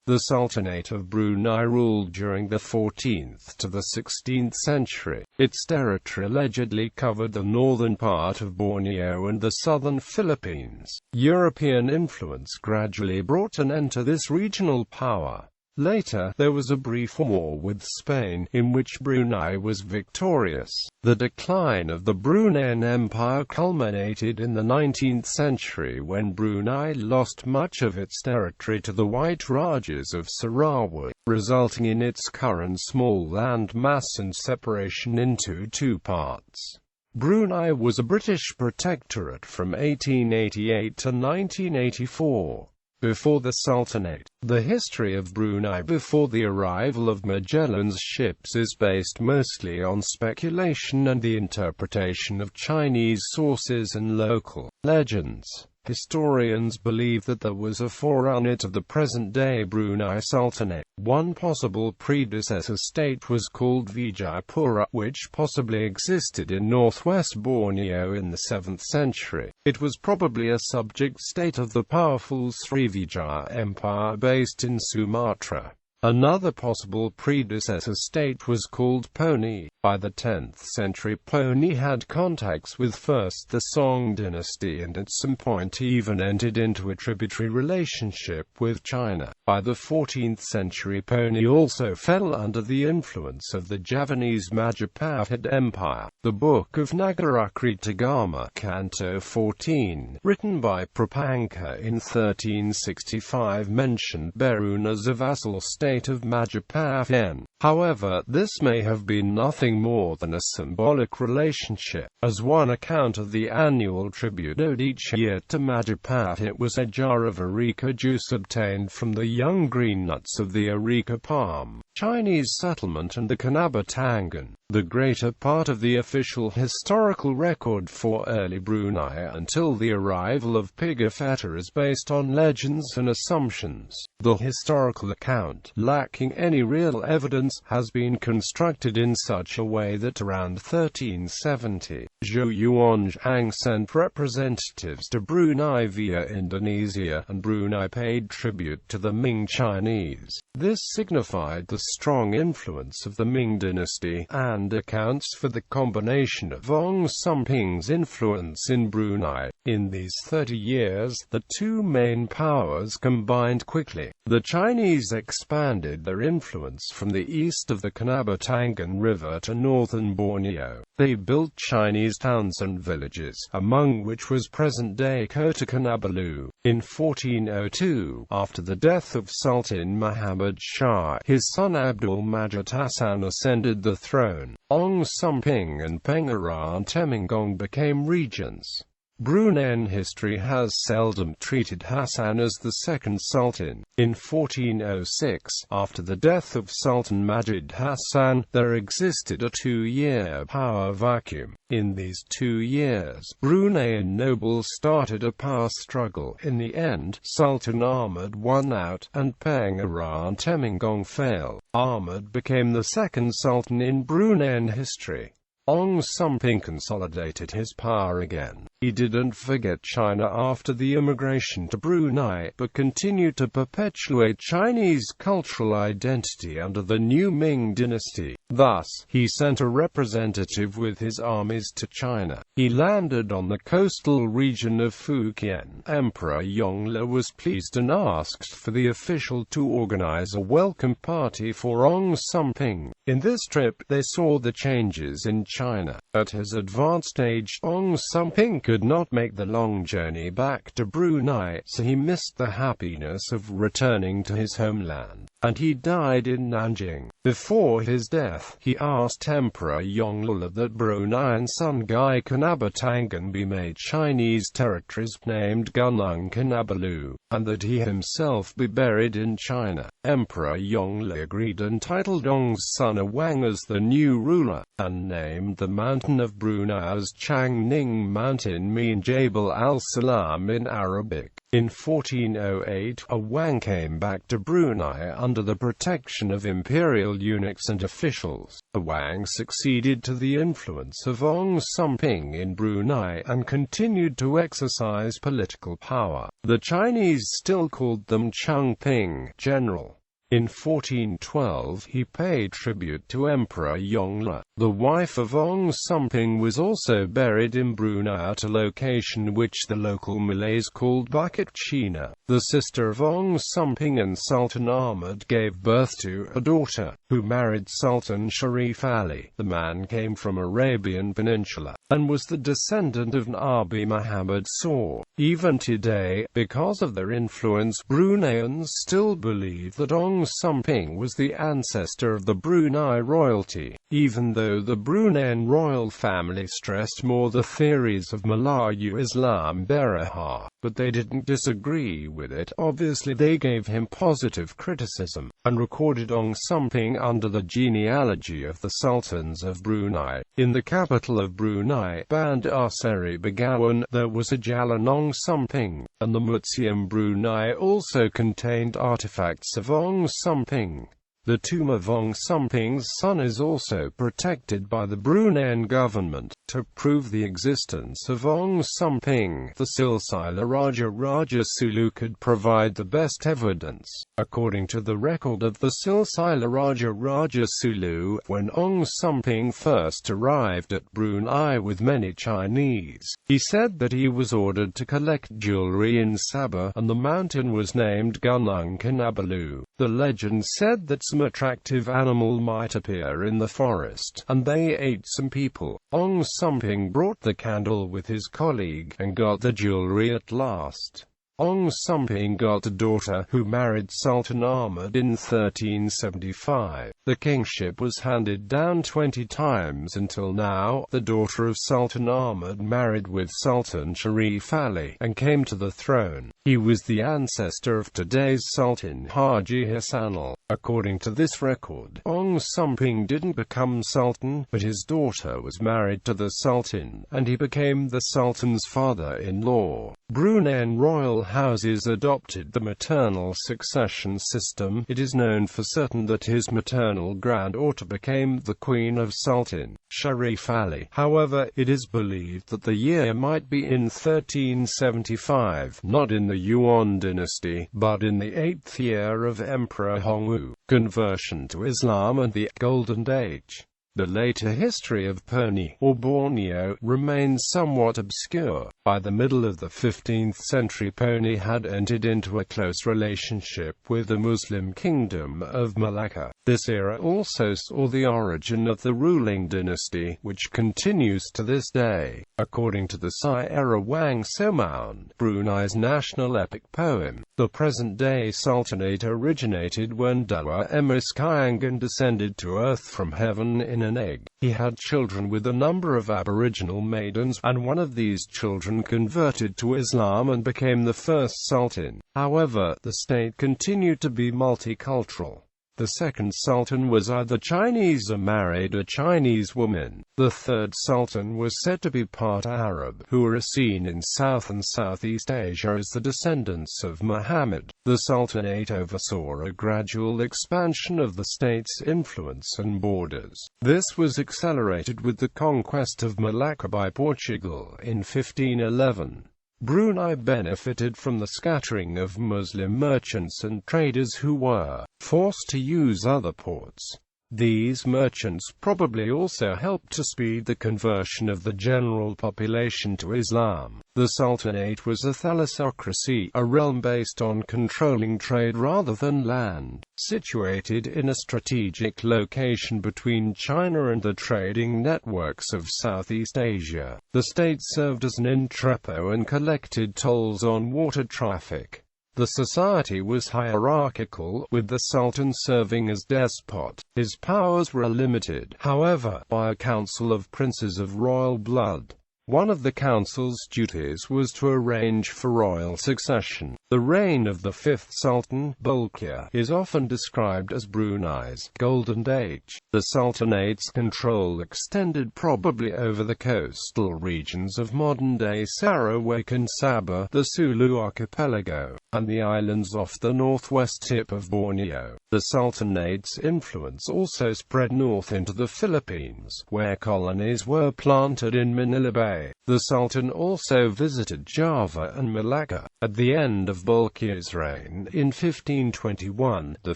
The Sultanate of Brunei ruled during the 14th to the 16th century. Its territory allegedly covered the northern part of Borneo and the southern Philippines. European influence gradually brought an end to this regional power. Later, there was a brief war with Spain, in which Brunei was victorious. The decline of the Bruneian Empire culminated in the 19th century when Brunei lost much of its territory to the White Rajas of Sarawak, resulting in its current small land mass and separation into two parts. Brunei was a British protectorate from 1888 to 1984. Before the Sultanate, the history of Brunei before the arrival of Magellan's ships is based mostly on speculation and the interpretation of Chinese sources and local legends. Historians believe that there was a forerunner to the present-day Brunei Sultanate. One possible predecessor state was called Vijayapura, which possibly existed in northwest Borneo in the 7th century. It was probably a subject state of the powerful Srivijaya Empire based in Sumatra. Another possible predecessor state was called Poni. By the 10th century, Poni had contacts with first the Song dynasty and at some point even entered into a tributary relationship with China. By the 14th century, Poni also fell under the influence of the Javanese Majapahit Empire. The Book of Nagarakretagama, Canto 14, written by Prapanka in 1365, mentioned Berun as a vassal state of Majapahit. However, this may have been nothing more than a symbolic relationship, as one account of the annual tribute owed each year to Majapahit was a jar of areca juice obtained from the young green nuts of the areca palm. Chinese settlement and the Kanabatangan. The greater part of the official historical record for early Brunei until the arrival of Pigafetta is based on legends and assumptions. The historical account, lacking any real evidence, has been constructed in such a way that around 1370, Zhou Yuanzhang sent representatives to Brunei via Indonesia, and Brunei paid tribute to the Ming Chinese. This signified the strong influence of the Ming dynasty, and accounts for the combination of Ong Sumping's influence in Brunei. In these 30 years, the two main powers combined quickly. The Chinese expanded their influence from the east of the Kanabatangan River to northern Borneo. They built Chinese towns and villages, among which was present-day Kota Kinabalu. In 1402, after the death of Sultan Muhammad Shah, his son Abdul Majid Hassan ascended the throne. Ong Sumping and Pengarang Temenggung became regents. Bruneian history has seldom treated Hassan as the second sultan. In 1406, after the death of Sultan Majid Hassan, there existed a two-year power vacuum. In these 2 years, Bruneian nobles started a power struggle. In the end, Sultan Ahmad won out, and Pengarang Temenggung fell. Ahmad became the second sultan in Bruneian history. Ong Sumping consolidated his power again. He didn't forget China after the immigration to Brunei, but continued to perpetuate Chinese cultural identity under the new Ming dynasty. Thus, he sent a representative with his armies to China. He landed on the coastal region of Fukien. Emperor Yongle was pleased and asked for the official to organize a welcome party for Ong Sumping. In this trip, they saw the changes in China. At his advanced age, Ong Sumping could not make the long journey back to Brunei, so he missed the happiness of returning to his homeland, and he died in Nanjing. Before his death, he asked Emperor Yongle that Brunei and Sungai Kanabatangan be made Chinese territories named Gunung Kinabalu, and that he himself be buried in China. Emperor Yongle agreed and titled Ong's son Awang as the new ruler, and named the mountain of Brunei as Changning Mountain, mean Jabal al-Salam in Arabic. In 1408, a Wang came back to Brunei under the protection of imperial eunuchs and officials. The Wang succeeded to the influence of Ong Sumping in Brunei and continued to exercise political power. The Chinese still called them Changping, general. In 1412 he paid tribute to Emperor Yongle. The wife of Ong Sumping was also buried in Brunei at a location which the local Malays called Bukit China. The sister of Ong Sumping and Sultan Ahmad gave birth to a daughter, who married Sultan Sharif Ali. The man came from Arabian Peninsula, and was the descendant of Nabi Muhammad SAW. Even today, because of their influence, Bruneians still believe that Ong Sumping was the ancestor of the Brunei royalty, even though the Bruneian royal family stressed more the theories of Malayu Islam Berhah, but they didn't disagree with it. Obviously they gave him positive criticism, and recorded Ong Sumping under the genealogy of the Sultans of Brunei. In the capital of Brunei, Bandar Seri Begawan, there was a Jalan Ong Sumping, and the Museum Brunei also contained artifacts of Ong Sumping. The tomb of Ong Sumping's son is also protected by the Bruneian government. To prove the existence of Ong Sumping, the Silsila Raja Sulu could provide the best evidence. According to the record of the Silsila Raja Sulu, when Ong Sumping first arrived at Brunei with many Chinese, he said that he was ordered to collect jewelry in Sabah, and the mountain was named Gunung Kinabalu. The legend said that some attractive animal might appear in the forest, and they ate some people. Ong Sumping brought the candle with his colleague, and got the jewelry at last. Ong Sumping got a daughter, who married Sultan Ahmad in 1375. The kingship was handed down 20 times until now. The daughter of Sultan Ahmad married with Sultan Sharif Ali, and came to the throne. He was the ancestor of today's Sultan Haji Hassanal. According to this record, Ong Sumping didn't become Sultan, but his daughter was married to the Sultan, and he became the Sultan's father-in-law. Bruneian royal houses adopted the maternal succession system. It is known for certain that his maternal granddaughter became the Queen of Sultan Sharif Ali. However, it is believed that the year might be in 1375, not in the Yuan dynasty, but in the 8th year of Emperor Hongwu. Conversion to Islam and the Golden Age. The later history of Brunei, or Borneo, remains somewhat obscure. By the middle of the 15th century, Brunei had entered into a close relationship with the Muslim kingdom of Malacca. This era also saw the origin of the ruling dynasty, which continues to this day. According to the Sai-era Wang Somaun, Brunei's national epic poem, the present-day Sultanate originated when Dewa Emis Kyangan descended to earth from heaven in an egg. He had children with a number of aboriginal maidens, and one of these children converted to Islam and became the first sultan. However, the state continued to be multicultural. The second sultan was either Chinese or married a Chinese woman. The third sultan was said to be part Arab, who are seen in South and Southeast Asia as the descendants of Muhammad. The Sultanate oversaw a gradual expansion of the state's influence and borders. This was accelerated with the conquest of Malacca by Portugal in 1511. Brunei benefited from the scattering of Muslim merchants and traders who were forced to use other ports. These merchants probably also helped to speed the conversion of the general population to Islam. The Sultanate was a thalassocracy, a realm based on controlling trade rather than land. Situated in a strategic location between China and the trading networks of Southeast Asia, the state served as an entrepot and collected tolls on water traffic. The society was hierarchical, with the Sultan serving as despot. His powers were limited, however, by a council of princes of royal blood. One of the council's duties was to arrange for royal succession. The The reign of the fifth Sultan, Bolkiah, is often described as Brunei's Golden Age. The Sultanate's control extended probably over the coastal regions of modern-day Sarawak and Sabah, the Sulu archipelago, and the islands off the northwest tip of Borneo. The Sultanate's influence also spread north into the Philippines, where colonies were planted in Manila Bay. The Sultan also visited Java and Malacca. At the end of Bolkiah's reign, in 1521, the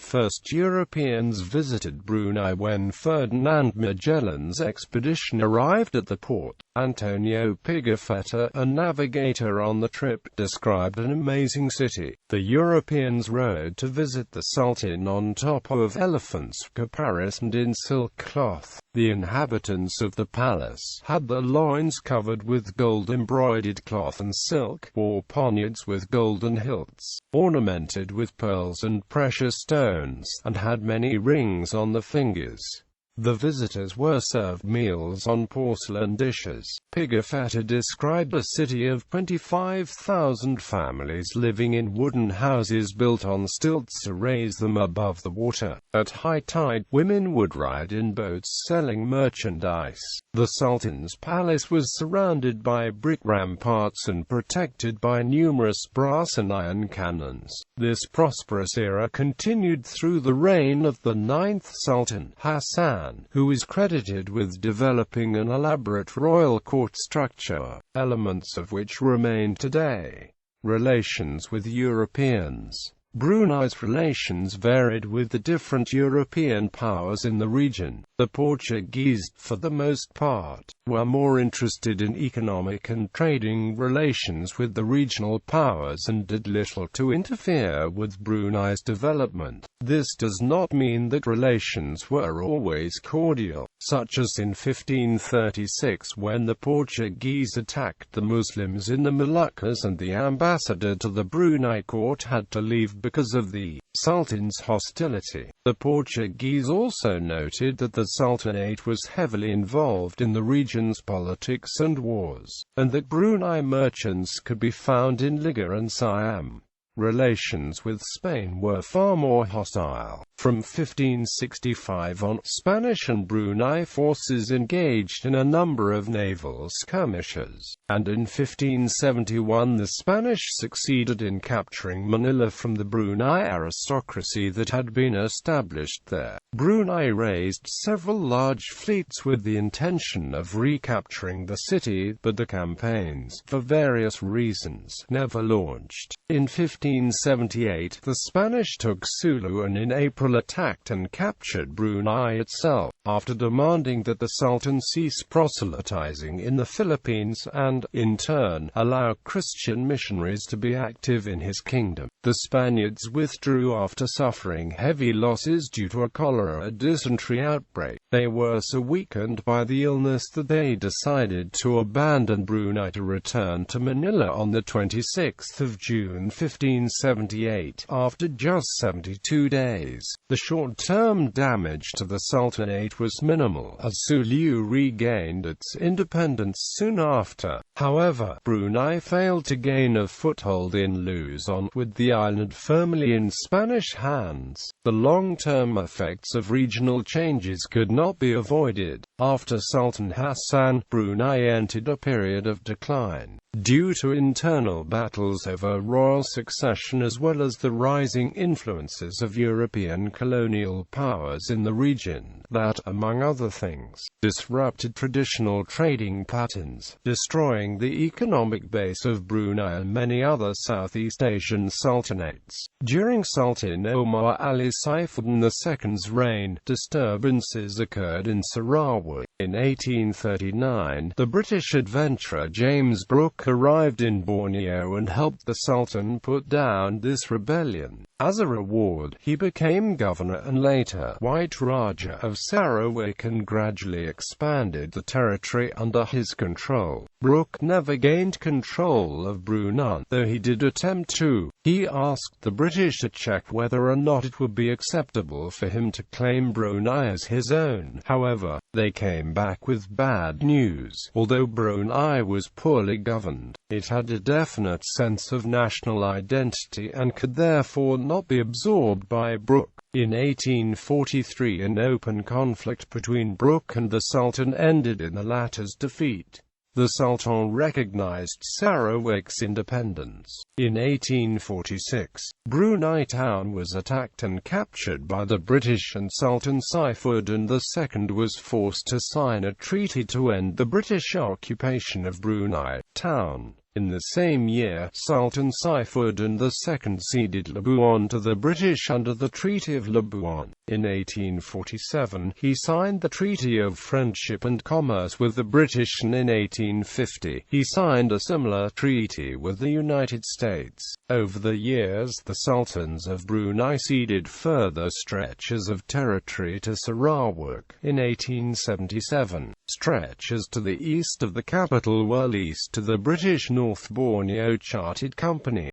first Europeans visited Brunei when Ferdinand Magellan's expedition arrived at the port. Antonio Pigafetta, a navigator on the trip, described an amazing city. The Europeans rode to visit the Sultan on top of elephants caparisoned in silk cloth. The inhabitants of the palace had their loins covered with gold-embroidered cloth and silk, wore poniards with golden hilts, ornamented with pearls and precious stones, and had many rings on the fingers. The visitors were served meals on porcelain dishes. Pigafetta described a city of 25,000 families living in wooden houses built on stilts to raise them above the water. At high tide, women would ride in boats selling merchandise. The Sultan's palace was surrounded by brick ramparts and protected by numerous brass and iron cannons. This prosperous era continued through the reign of the ninth Sultan, Hassan, who is credited with developing an elaborate royal court structure, elements of which remain today. Relations with Europeans. Brunei's relations varied with the different European powers in the region. The Portuguese, for the most part, were more interested in economic and trading relations with the regional powers and did little to interfere with Brunei's development. This does not mean that relations were always cordial, such as in 1536 when the Portuguese attacked the Muslims in the Moluccas and the ambassador to the Brunei court had to leave because of the Sultan's hostility. The Portuguese also noted that the Sultanate was heavily involved in the region's politics and wars, and that Brunei merchants could be found in Liga and Siam. Relations with Spain were far more hostile. From 1565 on, Spanish and Brunei forces engaged in a number of naval skirmishes, and in 1571 the Spanish succeeded in capturing Manila from the Brunei aristocracy that had been established there. Brunei raised several large fleets with the intention of recapturing the city, but the campaigns, for various reasons, never launched. In 1578, the Spanish took Sulu and in April attacked and captured Brunei itself, after demanding that the Sultan cease proselytizing in the Philippines and, in turn, allow Christian missionaries to be active in his kingdom. The Spaniards withdrew after suffering heavy losses due to a cholera dysentery outbreak. They were so weakened by the illness that they decided to abandon Brunei to return to Manila on the 26th of June 1578, after just 72 days. The short-term damage to the Sultanate was minimal, as Sulu regained its independence soon after. However, Brunei failed to gain a foothold in Luzon, with the island firmly in Spanish hands. The long-term effects of regional changes could not be avoided. After Sultan Hassan, Brunei entered a period of decline, due to internal battles over royal succession as well as the rising influences of European colonial powers in the region that, among other things, disrupted traditional trading patterns, destroying the economic base of Brunei and many other Southeast Asian sultanates. During Sultan Omar Ali Saifuddin II's reign, disturbances occurred in Sarawak. In 1839, the British adventurer James Brooke arrived in Borneo and helped the Sultan put down this rebellion. As a reward, he became governor and later White Raja of Sarawak and gradually expanded the territory under his control. Brooke never gained control of Brunei, though he did attempt to. He asked the British to check whether or not it would be acceptable for him to claim Brunei as his own. However, they came back with bad news. Although Brunei was poorly governed, it had a definite sense of national identity and could therefore not be absorbed by Brooke. In 1843, an open conflict between Brooke and the Sultan ended in the latter's defeat. The Sultan recognized Sarawak's independence. In 1846, Brunei town was attacked and captured by the British, and Sultan Saifuddin II was forced to sign a treaty to end the British occupation of Brunei town. In the same year, Sultan Saifuddin II ceded Labuan to the British under the Treaty of Labuan. In 1847, he signed the Treaty of Friendship and Commerce with the British, and in 1850, he signed a similar treaty with the United States. Over the years, the Sultans of Brunei ceded further stretches of territory to Sarawak. In 1877, stretches to the east of the capital were leased to the British North Borneo Chartered Company.